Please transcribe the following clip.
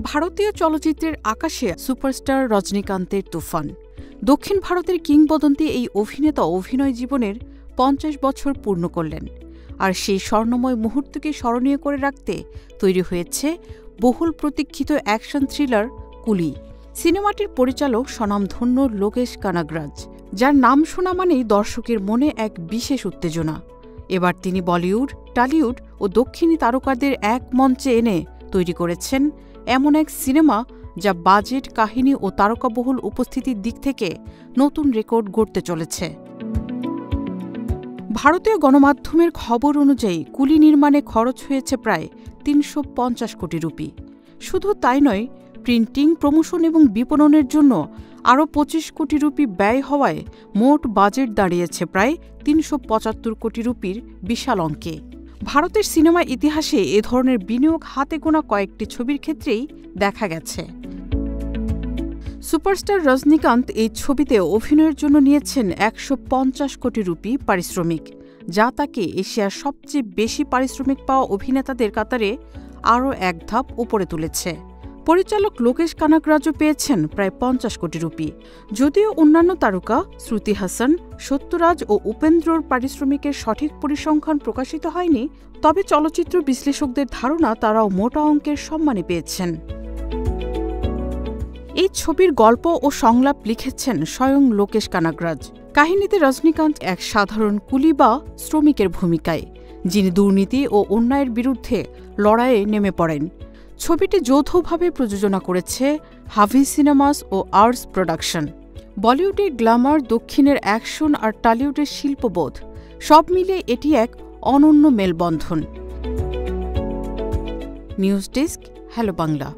ভারতীয় চলচ্চিত্রের আকাশে সুপারস্টার রজনীকান্তের তুফান। দক্ষিণ ভারতের কিংবদন্তি এই অভিনেতা অভিনয় জীবনের ৫০ বছর পূর্ণ করলেন, আর সেই স্বর্ণময় মুহূর্তকে স্মরণীয় করে রাখতে তৈরি হয়েছে বহুল প্রতীক্ষিত অ্যাকশন থ্রিলার কুলি। সিনেমাটির পরিচালক স্বনামধন্য লোকেশ কানাগরাজ, যার নাম শোনা মানেই দর্শকের মনে এক বিশেষ উত্তেজনা। এবার তিনি বলিউড, টলিউড ও দক্ষিণী তারকাদের এক মঞ্চে এনে তৈরি করেছেন এমন এক সিনেমা যা বাজেট, কাহিনী ও তারকাবহুল উপস্থিতির দিক থেকে নতুন রেকর্ড গড়তে চলেছে। ভারতীয় গণমাধ্যমের খবর অনুযায়ী কুলি নির্মাণে খরচ হয়েছে প্রায় ৩৫০ কোটি রুপি। শুধু তাই নয়, প্রিন্টিং, প্রমোশন এবং বিপণনের জন্য আরও ২৫ কোটি রুপি ব্যয় হওয়ায় মোট বাজেট দাঁড়িয়েছে প্রায় ৩৭৫ কোটি রুপির বিশাল অঙ্কে। ভারতের সিনেমা ইতিহাসে এ ধরনের বিনিয়োগ হাতে গোনা কয়েকটি ছবির ক্ষেত্রেই দেখা গেছে। সুপারস্টার রজনীকান্ত এই ছবিতে অভিনয়ের জন্য নিয়েছেন ১৫০ কোটি রুপি পারিশ্রমিক, যা তাকে এশিয়ার সবচেয়ে বেশি পারিশ্রমিক পাওয়া অভিনেতাদের কাতারে আরও এক ধাপ উপরে তুলেছে। পরিচালক লোকেশ কানাগরাজও পেয়েছেন প্রায় ৫০ কোটি রুপি। যদিও অন্যান্য তারকা শ্রুতি হাসান, সত্যরাজ ও উপেন্দ্রর পারিশ্রমিকের সঠিক পরিসংখ্যান প্রকাশিত হয়নি, তবে চলচ্চিত্র বিশ্লেষকদের ধারণা তারাও মোটা অঙ্কের সম্মানে পেয়েছেন। এই ছবির গল্প ও সংলাপ লিখেছেন স্বয়ং লোকেশ কানাগরাজ। কাহিনীতে রজনীকান্ত এক সাধারণ কুলি বা শ্রমিকের ভূমিকায়, যিনি দুর্নীতি ও অন্যায়ের বিরুদ্ধে লড়াইয়ে নেমে পড়েন। ছবিটি যৌথভাবে প্রযোজনা করেছে হাভি সিনেমাস ও আর্টস প্রোডাকশন। বলিউডের গ্ল্যামার, দক্ষিণের অ্যাকশন আর টলিউডের শিল্পবোধ, সব মিলে এটি এক অনন্য মেলবন্ধন। News desk, hello Bangla.